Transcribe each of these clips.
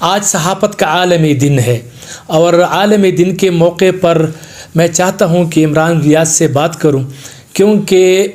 आज सहाफ़त का आलमी दिन है और आलमी दिन के मौके पर मैं चाहता हूं कि इमरान रियाज से बात करूं, क्योंकि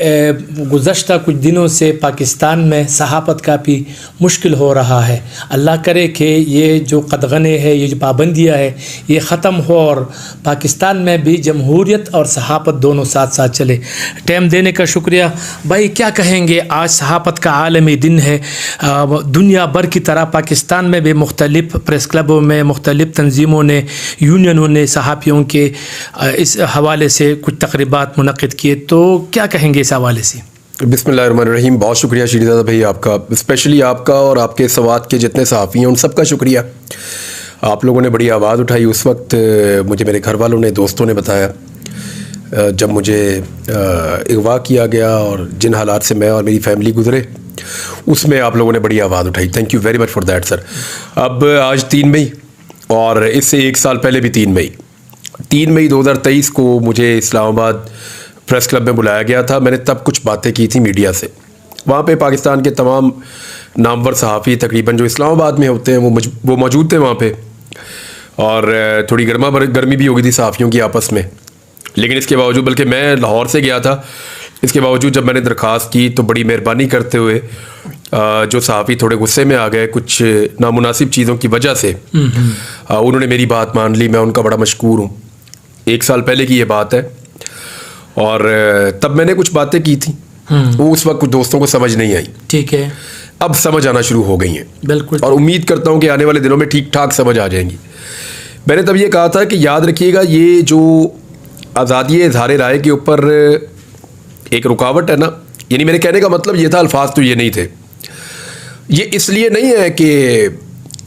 गुज़श्ता कुछ दिनों से पाकिस्तान में सहाफ़त काफ़ी मुश्किल हो रहा है। अल्लाह करे कि ये जो कदगने है, ये जो पाबंदियाँ है, ये ख़त्म हो और पाकिस्तान में भी जमहूरियत और सहाफ़त दोनों साथ साथ चले। टाइम देने का शुक्रिया भाई। क्या कहेंगे, आज सहाफ़त का आलमी दिन है। दुनिया भर की तरह पाकिस्तान में भी मुख्तलिफ़ प्रेस क्लबों में मुख्तलिफ़ तंजीमों ने, यूनियनों ने सहाफ़ियों के इस हवाले से कुछ तक़रीबात मुनक़िद किए, तो क्या कहेंगे इस हवाले से? बिस्मिल्लाहिर्रहमानिर्रहीम। बहुत शुक्रिया शीरीज़ादा भाई आपका, स्पेशली आपका और आपके सवात के जितने सहाफ़ी हैं उन सब का शुक्रिया। आप लोगों ने बड़ी आवाज़ उठाई। उस वक्त मुझे मेरे घर वालों ने, दोस्तों ने बताया जब मुझे अगवा किया गया और जिन हालात से मैं और मेरी फैमिली गुजरे, उसमें आप लोगों ने बड़ी आवाज़ उठाई। Thank you very much for that sir. अब आज 3 मई और इससे 1 साल पहले भी 3 मई 2023 को मुझे इस्लामाबाद प्रेस क्लब में बुलाया गया था। मैंने तब कुछ बातें की थी मीडिया से। वहाँ पे पाकिस्तान के तमाम नामवर सहाफ़ी तकरीबन जो इस्लामाबाद में होते हैं वो मौजूद थे वहाँ पे, और थोड़ी गर्मी भी हो गई थी सहाफ़ियों की आपस में। लेकिन इसके बावजूद, बल्कि मैं लाहौर से गया था, इसके बावजूद जब मैंने दरख्वास्त की तो बड़ी मेहरबानी करते हुए जो सहाफ़ी थोड़े गुस्से में आ गए कुछ नामुनासिब चीज़ों की वजह से, उन्होंने मेरी बात मान ली। मैं उनका बड़ा मशकूर हूँ। 1 साल पहले की ये बात है और तब मैंने कुछ बातें की थी। वो उस वक्त कुछ दोस्तों को समझ नहीं आई। ठीक है, अब समझ आना शुरू हो गई हैं। बिल्कुल, और उम्मीद करता हूँ कि आने वाले दिनों में ठीक ठाक समझ आ जाएंगी। मैंने तब ये कहा था कि याद रखिएगा, ये जो आज़ादी इज़हार राय के ऊपर एक रुकावट है ना, यानी मेरे कहने का मतलब ये था, अल्फाज तो ये नहीं थे। ये इसलिए नहीं है कि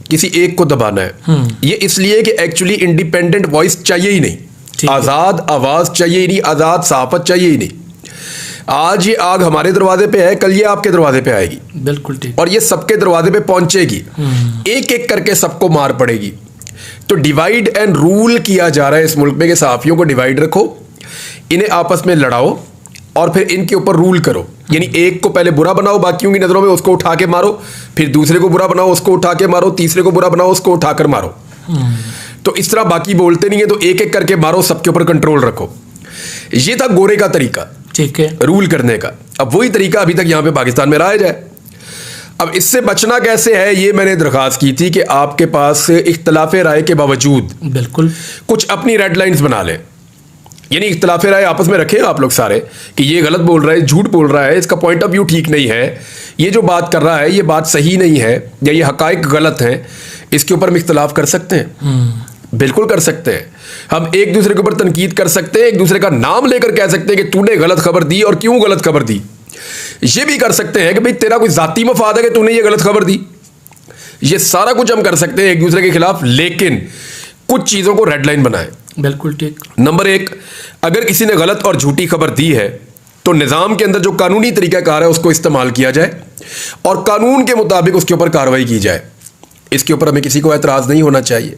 किसी एक को दबाना है, ये इसलिए कि एक्चुअली इंडिपेंडेंट वॉइस चाहिए ही नहीं, आज़ाद आवाज़ चाहिए ही नहीं, आज़ाद सहाफ़त चाहिए ही नहीं। आज ये आग हमारे दरवाजे पे है, कल ये आपके दरवाजे पे आएगी। बिल्कुल ठीक। और ये सबके दरवाजे पे पहुंचेगी, एक एक करके सबको मार पड़ेगी। तो डिवाइड एंड रूल किया जा रहा है इस मुल्क में कि सहाफ़ियों को डिवाइड रखो, इन्हें आपस में लड़ाओ और फिर इनके ऊपर रूल करो। यानी एक को पहले बुरा बनाओ बाकियों की नज़रों में, उसको उठा के मारो, फिर दूसरे को बुरा बनाओ, उसको उठा के मारो, तीसरे को बुरा बनाओ, उसको उठाकर मारो। तो इस तरह बाकी बोलते नहीं है, तो एक एक करके मारो, सबके ऊपर कंट्रोल रखो। ये था गोरे का तरीका, ठीक है, रूल करने का। अब वही तरीका अभी तक यहां पे पाकिस्तान में रहा जाए। अब इससे बचना कैसे है, ये मैंने दरखास्त की थी कि आपके पास इख्तलाफ राय के बावजूद बिल्कुल कुछ अपनी रेड लाइन्स बना लें। यानी इख्तलाफ राय आपस में रखें आप लोग सारे कि ये गलत बोल रहा है, झूठ बोल रहा है, इसका पॉइंट ऑफ व्यू ठीक नहीं है, ये जो बात कर रहा है ये बात सही नहीं है, या ये हकाइक गलत हैं, इसके ऊपर हम इख्तलाफ कर सकते हैं। बिल्कुल कर सकते हैं। हम एक दूसरे के ऊपर तनकीद कर सकते हैं, एक दूसरे का नाम लेकर कह सकते हैं कि तूने गलत खबर दी और क्यों गलत खबर दी। ये भी कर सकते हैं कि भाई तेरा कोई जाती मफाद है कि तूने ये गलत खबर दी। ये सारा कुछ हम कर सकते हैं एक दूसरे के खिलाफ, लेकिन कुछ चीजों को रेड लाइन बनाएं। बिल्कुल ठीक। नंबर 1, अगर किसी ने गलत और झूठी खबर दी है तो निजाम के अंदर जो कानूनी तरीकाकार है उसको इस्तेमाल किया जाए और कानून के मुताबिक उसके ऊपर कार्रवाई की जाए। इसके ऊपर हमें किसी को एतराज नहीं होना चाहिए।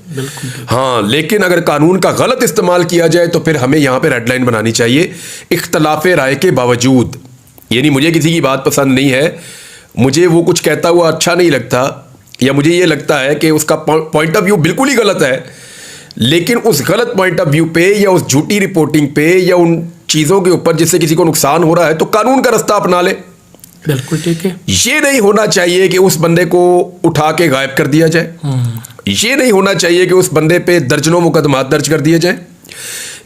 हाँ, लेकिन अगर कानून का गलत इस्तेमाल किया जाए तो फिर हमें यहां पे रेड लाइन बनानी चाहिए, इख्तलाफ राय के बावजूद। यानी मुझे किसी की बात पसंद नहीं है, मुझे वो कुछ कहता हुआ अच्छा नहीं लगता, या मुझे ये लगता है कि उसका पॉइंट ऑफ व्यू बिल्कुल ही गलत है, लेकिन उस गलत पॉइंट ऑफ व्यू पे या उस झूठी रिपोर्टिंग पे या उन चीजों के ऊपर जिससे किसी को नुकसान हो रहा है तो कानून का रास्ता अपना ले। बिल्कुल ठीक है। ये नहीं होना चाहिए कि उस बंदे को उठा के गायब कर दिया जाए। ये नहीं होना चाहिए कि उस बंदे पे दर्जनों मुकदमात दर्ज कर दिए जाए।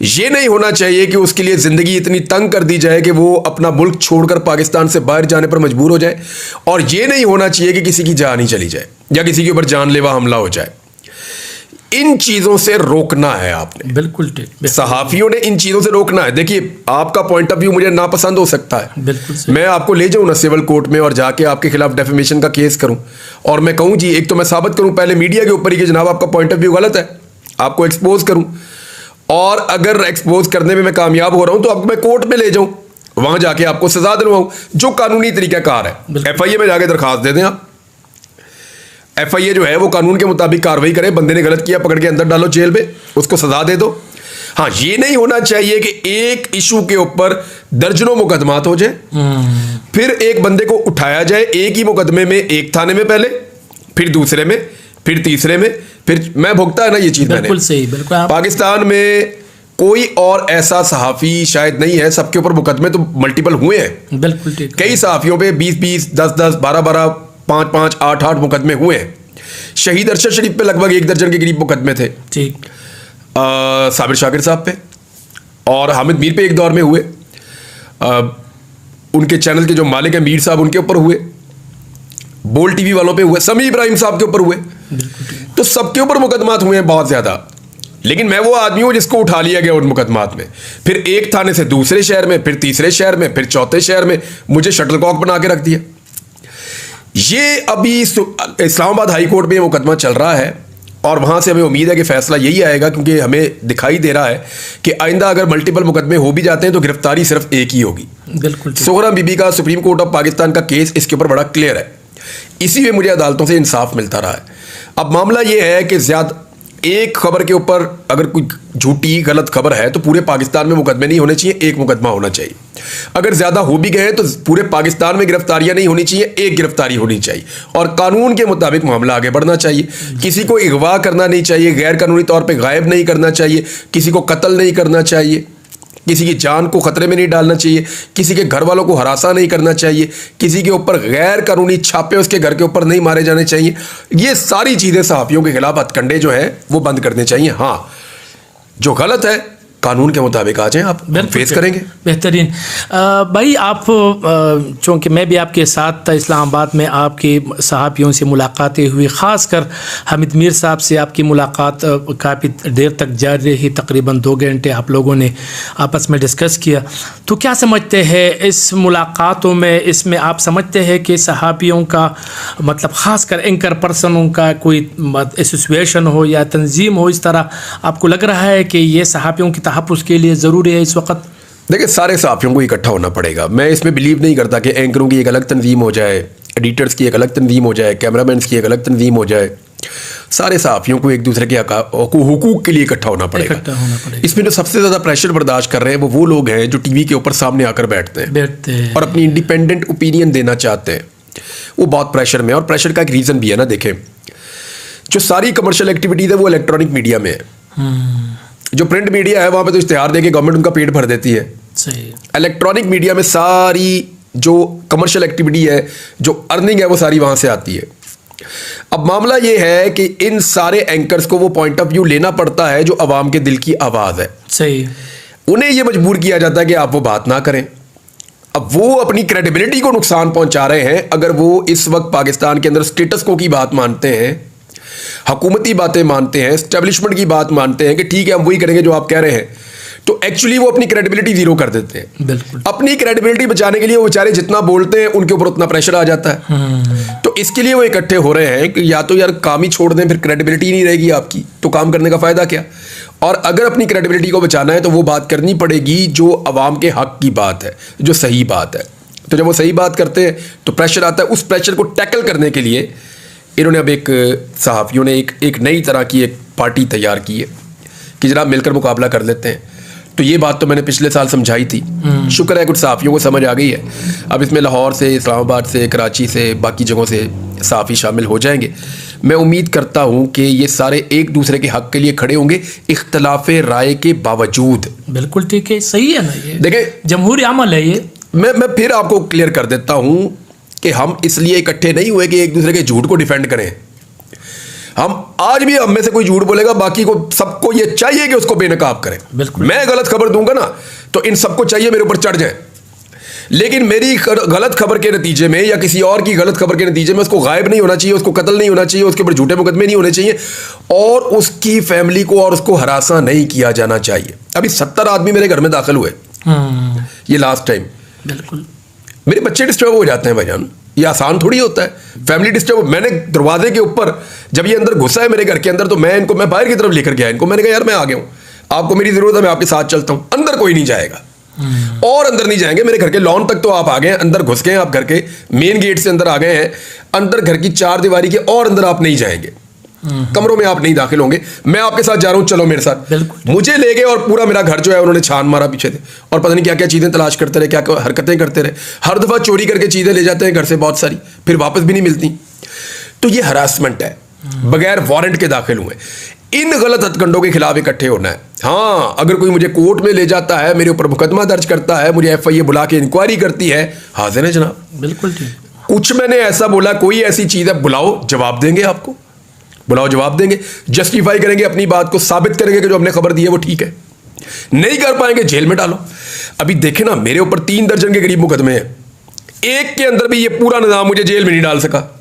ये नहीं होना चाहिए कि उसके लिए जिंदगी इतनी तंग कर दी जाए कि वो अपना मुल्क छोड़कर पाकिस्तान से बाहर जाने पर मजबूर हो जाए। और ये नहीं होना चाहिए कि किसी की जान ही चली जाए या किसी के ऊपर जानलेवा हमला हो जाए। इन चीजों से रोकना है आपने। बिल्कुल ठीक। सहाफियों ने इन चीजों से रोकना है। देखिए, आपका पॉइंट ऑफ व्यू मुझे नापसंद हो सकता है, बिल्कुल। मैं आपको ले जाऊं ना सिविल कोर्ट में और जाके आपके खिलाफ डेफेमेशन का केस करूं और मैं कहूं जी, एक तो मैं साबित करूं पहले मीडिया के ऊपर ही कि जनाब आपका पॉइंट ऑफ व्यू गलत है, आपको एक्सपोज करूं, और अगर एक्सपोज करने में मैं कामयाब हो रहा हूं तो आपको मैं कोर्ट में ले जाऊं, वहां जाके आपको सजा दिलवाऊं जो कानूनी तरीकाकार है। FIA में जाके दरखास्त दे दें आप। FIA जो है वो कानून के मुताबिक कार्रवाई करे, बंदे ने गलत किया पकड़ के अंदर डालो जेल में, उसको सजा दे दो। हाँ, ये नहीं होना चाहिए कि एक इशू के ऊपर दर्जनों मुकदमात हो जाए, फिर एक बंदे को उठाया जाए एक ही मुकदमे में, एक थाने में पहले, फिर दूसरे में, फिर तीसरे में, फिर मैं भुगता है ना ये चीज़ मैंने। बिल्कुल सही, बिल्कुल आप पाकिस्तान में कोई और ऐसा सहाफ़ी शायद नहीं है, सबके ऊपर मुकदमे तो मल्टीपल हुए हैं। बिल्कुल ठीक। कई सहाफ़ियों पे 20-20, 10-10, 12-12, 5-5, 8-8 मुकदमे हुए हैं। शहीद अरशद शरीफ पे लगभग 1 दर्जन के करीब मुकदमे थे। ठीक। साबिर शाकिर साहब पे और हामिद मीर पे एक दौर में हुए। उनके चैनल के जो मालिक हैं मीर साहब, उनके ऊपर हुए। बोल टीवी वालों पे हुए, समी इब्राहिम साहब के ऊपर हुए। तो सबके ऊपर मुकदमात हुए हैं बहुत ज्यादा। लेकिन मैं वो आदमी हूं जिसको उठा लिया गया उन मुकदमात में, फिर एक थाने से दूसरे शहर में, फिर तीसरे शहर में, फिर चौथे शहर में मुझे शटलकॉक बना के रख दिया। ये अभी इस्लामाबाद हाई कोर्ट में मुकदमा चल रहा है और वहां से हमें उम्मीद है कि फैसला यही आएगा, क्योंकि हमें दिखाई दे रहा है कि आइंदा अगर मल्टीपल मुकदमे हो भी जाते हैं तो गिरफ्तारी सिर्फ एक ही होगी। बिल्कुल। सोहरा बीबी का सुप्रीम कोर्ट ऑफ पाकिस्तान का केस इसके ऊपर बड़ा क्लियर है। इसी में मुझे अदालतों से इंसाफ मिलता रहा है। अब मामला यह है कि ज्यादा एक खबर के ऊपर अगर कोई झूठी गलत खबर है तो पूरे पाकिस्तान में मुकदमे नहीं होने चाहिए, एक मुकदमा होना चाहिए। अगर ज्यादा हो भी गए तो पूरे पाकिस्तान में गिरफ्तारियां नहीं होनी चाहिए, एक गिरफ्तारी होनी चाहिए और कानून के मुताबिक मामला आगे बढ़ना चाहिए। किसी को अगवा करना नहीं चाहिए, गैर कानूनी तौर पे गायब नहीं करना चाहिए, किसी को कत्ल नहीं करना चाहिए, किसी की जान को खतरे में नहीं डालना चाहिए, किसी के घर वालों को हरासा नहीं करना चाहिए, किसी के ऊपर गैर कानूनी छापे उसके घर के ऊपर नहीं मारे जाने चाहिए। ये सारी चीज़ें सहाफ़ियों के खिलाफ हथकंडे जो हैं वो बंद करने चाहिए। हाँ, जो गलत है कानून के मुताबिक आ जाएं, आप फेस करेंगे। बेहतरीन। भाई आप चूँकि मैं भी आपके साथ था इस्लामाबाद में, आपके सहाफ़ियों से मुलाकातें हुई, ख़ासकर हामिद मीर साहब से आपकी मुलाकात काफ़ी देर तक जारी रही, तकरीबन 2 घंटे आप लोगों ने आपस में डिस्कस किया। तो क्या समझते हैं इस मुलाकातों में, इसमें आप समझते हैं कि सहाफ़ियों का मतलब ख़ासकर एंकर पर्सनों का कोई एसोसिएशन हो या तंजीम हो, इस तरह आपको लग रहा है कि ये सहाफ़ियों की तहफ़्फ़ुज़ के लिए ज़रूरी है इस वक्त? देखिए, सारे सहाफ़ियों को इकट्ठा होना पड़ेगा। मैं इसमें बिलीव नहीं करता कि एंकरों की एक अलग तंजीम हो जाए, एडिटर्स की एक अलग तंजीम हो जाए, कैमरामैन्स की एक अलग तंजीम हो जाए। सारे सहाफ़ियों को एक दूसरे के हुकूक के लिए इकट्ठा होना पड़ेगा। इसमें जो सबसे ज़्यादा प्रेशर बर्दाश्त कर रहे हैं वो लोग हैं जो टीवी के ऊपर सामने आकर बैठते हैं और अपनी इंडिपेंडेंट ओपिनियन देना चाहते हैं। वो बहुत प्रेशर में, और प्रेशर का एक रीज़न भी है ना। देखें, जो सारी कमर्शियल एक्टिविटीज़ है वो इलेक्ट्रॉनिक मीडिया में है। जो प्रिंट मीडिया है वहाँ पे तो इश्तिहार देके गवर्नमेंट उनका पेट भर देती है। सही। इलेक्ट्रॉनिक मीडिया में सारी जो कमर्शियल एक्टिविटी है, जो अर्निंग है, वो सारी वहाँ से आती है। अब मामला ये है कि इन सारे एंकर्स को वो पॉइंट ऑफ व्यू लेना पड़ता है जो अवाम के दिल की आवाज़ है। सही। उन्हें ये मजबूर किया जाता है कि आप वो बात ना करें। अब वो अपनी क्रेडिबिलिटी को नुकसान पहुंचा रहे हैं अगर वो इस वक्त पाकिस्तान के अंदर स्टेटस को की बात मानते हैं, हुकूमती बातें मानते हैं, एस्टेब्लिशमेंट की बात मानते हैं कि ठीक है हम वही करेंगे जो आप कह रहे हैं, तो एक्चुअली वो अपनी क्रेडिबिलिटी जीरो कर देते हैं। बिल्कुल। अपनी क्रेडिबिलिटी बचाने के लिए वो बेचारे जितना बोलते हैं उनके ऊपर उतना प्रेशर आ जाता है। तो इसके लिए वो इकट्ठे हो रहे हैं कि या तो यार काम ही छोड़ दें, फिर क्रेडिबिलिटी नहीं रहेगी आपकी, तो काम करने का फ़ायदा क्या। और अगर अपनी क्रेडिबिलिटी को बचाना है तो वो बात करनी पड़ेगी जो अवाम के हक की बात है, जो सही बात है। तो जब वो सही बात करते हैं तो प्रेशर आता है। उस प्रेशर को टैकल करने के लिए इन्होंने अब एक सहाफ़ियों ने एक नई तरह की एक पार्टी तैयार की है कि जनाब मिलकर मुकाबला कर लेते हैं। तो ये बात तो मैंने पिछले साल समझाई थी, शुक्र है कुछ सहाफ़ियों को समझ आ गई है। अब इसमें लाहौर से, इस्लामाबाद से, कराची से, बाकी जगहों से सहाफ़ी शामिल हो जाएंगे। मैं उम्मीद करता हूँ कि ये सारे एक दूसरे के हक़ के लिए खड़े होंगे इख्तलाफ राय के बावजूद। बिल्कुल ठीक है, सही है ना। ये देखें जमहूरी अमल है ये। मैं फिर आपको क्लियर कर देता हूँ कि हम इसलिए इकट्ठे नहीं हुए कि एक दूसरे के झूठ को डिफेंड करें। हम आज भी हम में से कोई झूठ बोलेगा, बाकी को सबको ये चाहिए कि उसको बेनकाब करें। मैं गलत खबर दूंगा ना तो इन सबको चाहिए मेरे ऊपर चढ़ जाए, लेकिन मेरी गलत खबर के नतीजे में या किसी और की गलत खबर के नतीजे में उसको गायब नहीं होना चाहिए, उसको कत्ल नहीं होना चाहिए, उसके ऊपर झूठे मुकदमे नहीं होने चाहिए और उसकी फैमिली को और उसको हरासा नहीं किया जाना चाहिए। अभी 70 आदमी मेरे घर में दाखिल हुए ये लास्ट टाइम। बिल्कुल, मेरे बच्चे डिस्टर्ब हो जाते हैं भाईजान, ये आसान थोड़ी होता है। फैमिली डिस्टर्ब, मैंने दरवाजे के ऊपर जब ये अंदर घुसा है मेरे घर के अंदर तो मैं बाहर की तरफ लेकर गया इनको, मैंने कहा यार मैं आ गया हूँ, आपको मेरी जरूरत है, मैं आपके साथ चलता हूँ। अंदर कोई नहीं जाएगा और अंदर नहीं जाएंगे, मेरे घर के लॉन तक तो आप आ गए हैं, अंदर घुस गए हैं, आप घर के मेन गेट से अंदर आ गए हैं, अंदर घर की 4 दीवारी के और अंदर आप नहीं जाएंगे, कमरों में आप नहीं दाखिल होंगे, मैं आपके साथ जा रहा हूं, चलो मेरे साथ। मुझे ले गए और पूरा मेरा घर जो है उन्होंने छान मारा पीछे से, और पता नहीं क्या क्या चीजें तलाश करते रहे, क्या क्या हरकतें करते रहे। हर दफा चोरी करके चीजें ले जाते हैं घर से बहुत सारी, फिर वापस भी नहीं मिलती। तो ये हरासमेंट है। बगैर वारंट के दाखिल हुए। इन गलत हथकंडों के खिलाफ इकट्ठे होना है। हाँ, अगर कोई मुझे कोर्ट में ले जाता है, मेरे ऊपर मुकदमा दर्ज करता है, मुझे FIA बुला के इंक्वायरी करती है, हाजिर है जनाब। बिल्कुल ठीक। कुछ मैंने ऐसा बोला, कोई ऐसी चीज़ है, बुलाओ जवाब देंगे आपको, बुलाओ जवाब देंगे, जस्टिफाई करेंगे अपनी बात को, साबित करेंगे कि जो हमने खबर दी है वो ठीक है। नहीं कर पाएंगे जेल में डालो। अभी देखे ना, मेरे ऊपर 3 दर्जन के करीब मुकदमे हैं, एक के अंदर भी ये पूरा निजाम मुझे जेल में नहीं डाल सका।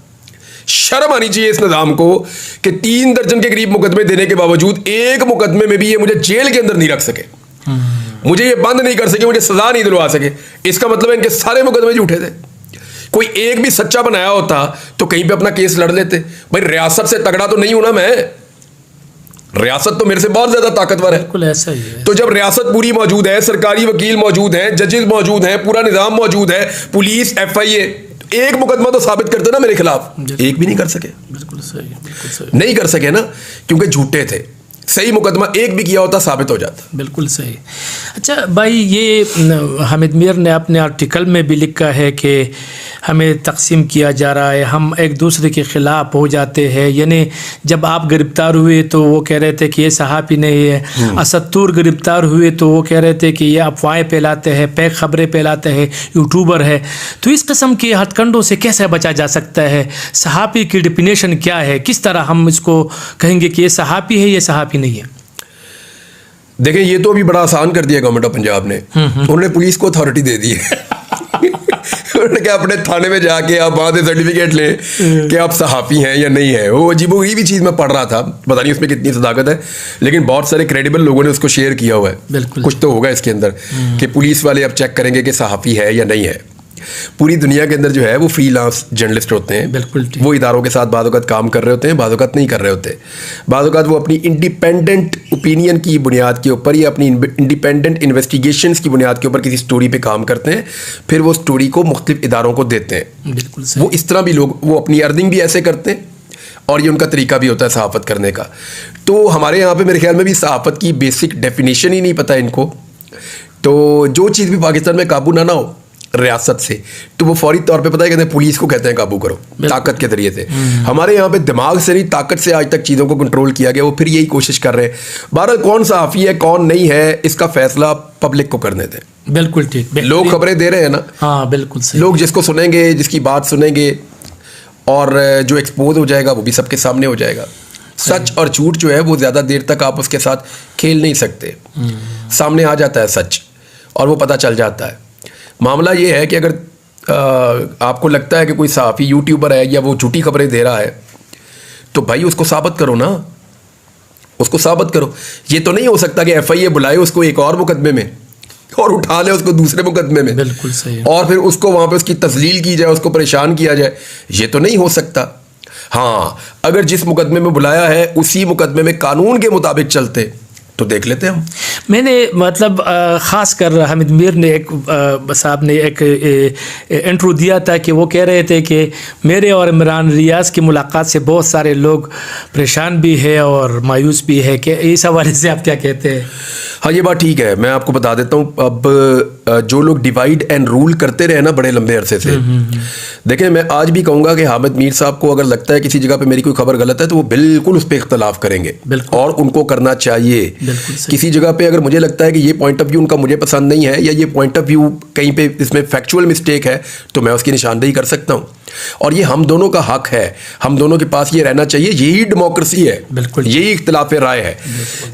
शर्म आनी चाहिए इस निजाम को कि 3 दर्जन के करीब मुकदमे देने के बावजूद एक मुकदमे में भी ये मुझे जेल के अंदर नहीं रख सके, मुझे ये बंद नहीं कर सके, मुझे सजा नहीं दिलवा सके। इसका मतलब है इनके सारे मुकदमे झूठे थे। कोई एक भी सच्चा बनाया होता तो कहीं पे अपना केस लड़ लेते। भाई रियासत से तगड़ा तो नहीं हूं ना मैं, रियासत तो मेरे से बहुत ज्यादा ताकतवर है। बिल्कुल ऐसा ही है। तो जब रियासत पूरी मौजूद है, सरकारी वकील मौजूद हैं, जजेस मौजूद हैं, पूरा निजाम मौजूद है, पुलिस, FIA, एक मुकदमा तो साबित करते ना मेरे खिलाफ, एक भी नहीं कर सके। बिल्कुल सही, बिल्कुल सही। नहीं कर सके ना, क्योंकि झूठे थे। सही मुकदमा एक भी किया होता साबित हो जाता। बिल्कुल सही। अच्छा भाई, ये हामिद मीर ने अपने आर्टिकल में भी लिखा है कि हमें तकसीम किया जा रहा है, हम एक दूसरे के ख़िलाफ़ हो जाते हैं। यानी जब आप गिरफ़्तार हुए तो वो कह रहे थे कि ये सहाफ़ी नहीं है, असत्तूर गिरफ़्तार हुए तो वो कह रहे थे कि ये अफवाहें फैलाते हैं, फेक खबरें फैलाते हैं, यूट्यूबर है। तो इस किस्म के हथकंडों से कैसे बचा जा सकता है? सहाफ़ी की डिफिनेशन क्या है? किस तरह हम इसको कहेंगे कि ये सहाफ़ी है, ये सहाफ़ी नहीं है? देखें, ये तो अभी बड़ा आसान कर दिया गवर्नमेंट ऑफ पंजाब ने। उन्होंने पुलिस को अथॉरिटी दे दी है। उन्होंने कहा अपने थाने में जाके आप वहां से सर्टिफिकेट लें कि आप सहाफ़ी हैं या नहीं है। वो अजीबोगरीब भी चीज़ मैं पढ़ रहा था, पता नहीं उसमें कितनी सदाकत है, लेकिन बहुत सारे क्रेडिबल लोगों ने उसको शेयर किया हुआ है। कुछ तो होगा इसके अंदर कि पुलिस वाले अब चेक करेंगे कि सहाफ़ी है या नहीं है। पूरी दुनिया के अंदर जो है वो फ्रीलांस जर्नलिस्ट होते हैं। बिल्कुल, वो इदारों के साथ बाद वक़्त काम कर रहे होते हैं, बाद वक़्त नहीं कर रहे होते। बाद वक़्त वो अपनी इंडिपेंडेंट ओपिनियन की बुनियाद के ऊपर या अपनी इंडिपेंडेंट इन्वेस्टिगेशंस की बुनियाद के ऊपर किसी स्टोरी पे काम करते हैं, फिर वो स्टोरी को मुख्तलिफ इदारों को देते हैं। बिल्कुल सही। वो इस तरह भी लोग वो अपनी अर्निंग भी ऐसे करते हैं और ये उनका तरीका भी होता है सहाफ़त करने का। तो हमारे यहाँ पे मेरे ख्याल में भी सहाफ़त की बेसिक डेफिनेशन ही नहीं पता इनको। तो जो चीज़ भी पाकिस्तान में काबू ना हो रियासत से, तो वो फौरी तौर पे पता है कहते हैं पुलिस को कहते हैं काबू करो ताकत के जरिए से। हमारे यहाँ पे दिमाग से नहीं ताकत से आज तक चीज़ों को कंट्रोल किया गया। वो फिर यही कोशिश कर रहे हैं। बहरहाल कौन सहाफ़ी है कौन नहीं है इसका फैसला पब्लिक को करने दें। बिल्कुल ठीक। लोग खबरें दे रहे हैं ना, हाँ बिल्कुल सही। लोग जिसको सुनेंगे, जिसकी बात सुनेंगे और जो एक्सपोज हो जाएगा वो भी सबके सामने हो जाएगा। सच और झूठ जो है वो ज़्यादा देर तक आप उसके साथ खेल नहीं सकते। सामने आ जाता है सच और वो पता चल जाता है। मामला ये है कि अगर आपको लगता है कि कोई सहाफ़ी यूट्यूबर है या वो झूठी खबरें दे रहा है तो भाई उसको साबित करो ना, उसको साबित करो। ये तो नहीं हो सकता कि FIA बुलाए उसको एक और मुकदमे में और उठा ले उसको दूसरे मुकदमे में। बिल्कुल सही। और फिर उसको वहाँ पे उसकी तस्लील की जाए, उसको परेशान किया जाए। ये तो नहीं हो सकता। हाँ, अगर जिस मुकदमे में बुलाया है उसी मुकदमे में कानून के मुताबिक चलते तो देख लेते हम। मैंने मतलब ख़ास कर हामिद मीर ने एक साहब ने एक इंट्रो दिया था कि वो कह रहे थे कि मेरे और इमरान रियाज की मुलाकात से बहुत सारे लोग परेशान भी है और मायूस भी है। कि इस हवाले से आप क्या कहते हैं? हाँ, ये बात ठीक है। मैं आपको बता देता हूँ। अब जो लोग डिवाइड एंड रूल करते रहे ना बड़े लंबे अरसे से, देखें मैं आज भी कहूँगा कि हामिद मीर साहब को अगर लगता है किसी जगह पे मेरी कोई खबर गलत है तो वो बिल्कुल उस पर इख्तलाफ करेंगे और उनको करना चाहिए। किसी जगह पे अगर मुझे लगता है कि ये पॉइंट ऑफ व्यू उनका मुझे पसंद नहीं है या ये पॉइंट ऑफ व्यू कहीं पे इसमें फैक्चुअल मिस्टेक है तो मैं उसकी निशानदेही कर सकता हूँ। और ये हम दोनों का हक है, हम दोनों के पास ये रहना चाहिए। यही डेमोक्रेसी है, यही इख्तिलाफ राय है।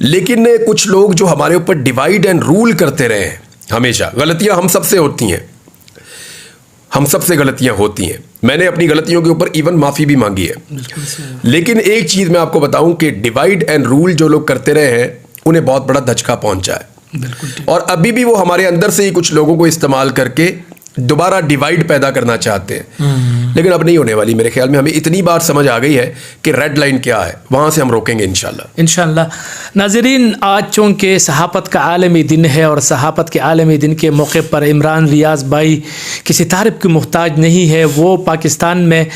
लेकिन कुछ लोग जो हमारे ऊपर डिवाइड एंड रूल करते रहे हैं, हमेशा गलतियां हम सबसे होती हैं, हम सबसे गलतियां होती हैं। मैंने अपनी गलतियों के ऊपर इवन माफ़ी भी मांगी है। लेकिन एक चीज़ मैं आपको बताऊं कि डिवाइड एंड रूल जो लोग करते रहे हैं उन्हें बहुत बड़ा धचका पहुंचा है। और अभी भी वो हमारे अंदर से ही कुछ लोगों को इस्तेमाल करके दोबारा डिवाइड पैदा करना चाहते हैं। लेकिन अब नहीं होने वाली। मेरे ख्याल में हमें इतनी बार समझ आ गई है कि रेड लाइन क्या है, वहाँ से हम रोकेंगे इंशाल्लाह। नाज़रीन, आज चूँकि सहाफ़त का आलमी दिन है और सहाफ़त के आलमी दिन के मौके पर इमरान रियाज भाई किसी तारीफ़ की मुहताज नहीं है। वो पाकिस्तान में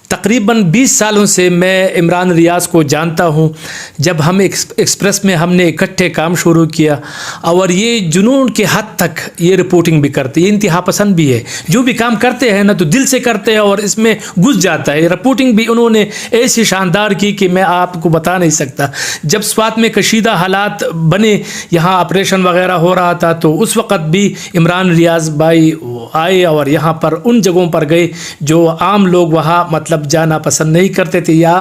तकरीबन 20 सालों से मैं इमरान रियाज़ को जानता हूँ। जब हम एक्सप्रेस में हमने इकट्ठे काम शुरू किया, और ये जुनून के हद तक ये रिपोर्टिंग भी करते, ये इंतहा पसंद भी है। जो भी काम करते हैं ना तो दिल से करते हैं और इसमें घुस जाता है। रिपोर्टिंग भी उन्होंने ऐसी शानदार की कि मैं आपको बता नहीं सकता। जब स्वात में कशीदा हालात बने, यहाँ ऑपरेशन वगैरह हो रहा था, तो उस वक़्त भी इमरान रियाज़ भाई आए और यहाँ पर उन जगहों पर गए जो आम लोग वहाँ मतलब जाना पसंद नहीं करते थे या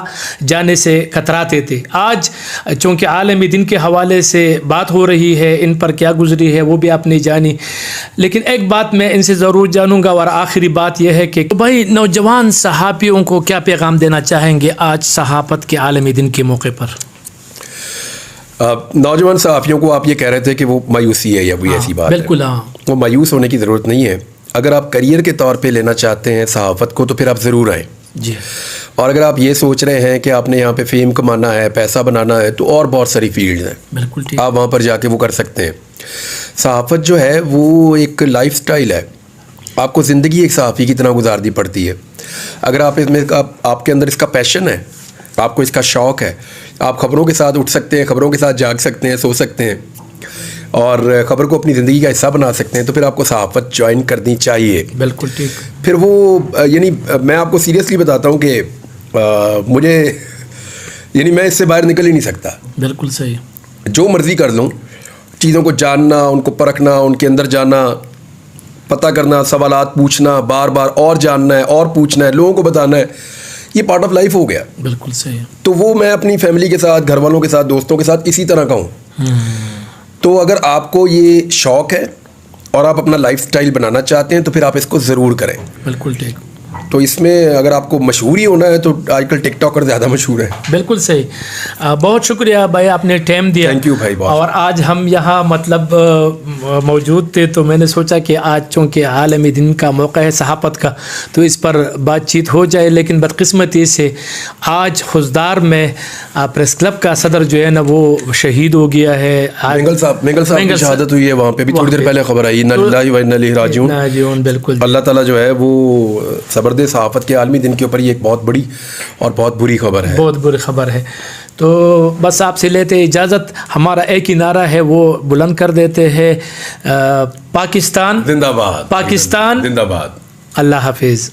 जाने से कतराते थे। आज चूँकि आलमी दिन के हवाले से बात हो रही है, इन पर क्या गुजरी है वो भी आपने जानी, लेकिन एक बात मैं इनसे ज़रूर जानूंगा और आखिरी बात यह है कि भाई नौजवान सहाफ़ियों को क्या पैगाम देना चाहेंगे आज सहाफ़त के आलमी दिन के मौके पर? नौजवान सहाफ़ियों को आप ये कह रहे थे कि वो मायूसी है या कोई ऐसी बात है? बिल्कुल, हाँ, वो मायूस होने की ज़रूरत नहीं है। अगर आप करियर के तौर पे लेना चाहते हैं सहाफ़त को तो फिर आप ज़रूर आएँ जी। और अगर आप ये सोच रहे हैं कि आपने यहाँ पे फेम कमाना है, पैसा बनाना है, तो और बहुत सारी फील्ड्स हैं, बिल्कुल ठीक, आप वहाँ पर जाके वो कर सकते हैं। सहाफ़त जो है वो एक लाइफस्टाइल है, आपको ज़िंदगी एक सहाफ़ी की तरह गुजारनी पड़ती है। अगर आप इसमें आपके अंदर इसका पैशन है, आपको इसका शौक़ है, आप ख़बरों के साथ उठ सकते हैं, ख़बरों के साथ जाग सकते हैं, सो सकते हैं और ख़बर को अपनी ज़िंदगी का हिस्सा बना सकते हैं, तो फिर आपको सहाफ़त ज्वाइन करनी चाहिए। बिल्कुल ठीक। फिर वो यानी मैं आपको सीरियसली बताता हूँ कि मुझे यानी मैं इससे बाहर निकल ही नहीं सकता। बिल्कुल सही। जो मर्ज़ी कर लूँ, चीज़ों को जानना, उनको परखना, उनके अंदर जाना, पता करना, सवालात पूछना, बार बार और जानना है और पूछना है, लोगों को बताना है, ये पार्ट ऑफ लाइफ हो गया। बिल्कुल सही। तो वो मैं अपनी फैमिली के साथ, घर वालों के साथ, दोस्तों के साथ इसी तरह का हूँ। तो अगर आपको ये शौक़ है और आप अपना लाइफस्टाइल बनाना चाहते हैं तो फिर आप इसको ज़रूर करें। बिल्कुल ठीक। तो इसमें अगर आपको मशहूर ही होना है तो आजकल टिकटॉकर ज़्यादा मशहूर है। बिल्कुल सही। बहुत शुक्रिया भाई, आपने टाइम दिया। थैंक यू भाई बहुत। और आज हम यहाँ मतलब मौजूद थे तो मैंने सोचा कि आज चूँकि आलमी दिन का मौका है सहाफ़त का तो इस पर बातचीत हो जाए, लेकिन बदकिस्मती से आज खुशदार में प्रेस क्लब का सदर जो है ना वो शहीद हो गया है। मेंगल साहब की शहादत हुई है वहाँ पे, भी थोड़ी देर पहले खबर आई। इन्ना लिल्लाहि व इन्ना इलैहि राजिऊन। बिल्कुल, अल्लाह ताला जो है वो सब्र दे सहाफ़त के आलमी दिन के ऊपर ये एक बहुत बड़ी और बहुत बुरी खबर है, बहुत बुरी खबर है। तो बस आपसे लेते इजाज़त। हमारा एक ही नारा है वो बुलंद कर देते हैं, पाकिस्तान जिंदाबाद, पाकिस्तान जिंदाबाद। अल्लाह हाफिज़।